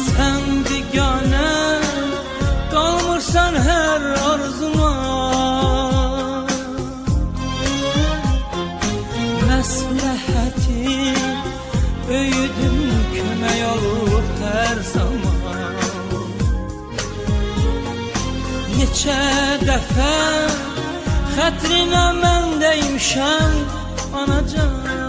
Sen digane kalmırsan her arzuma, məsləhəti öyüdüm kömək olur hər zaman. Neçə dəfə xətrinə mən deymişəm anacan,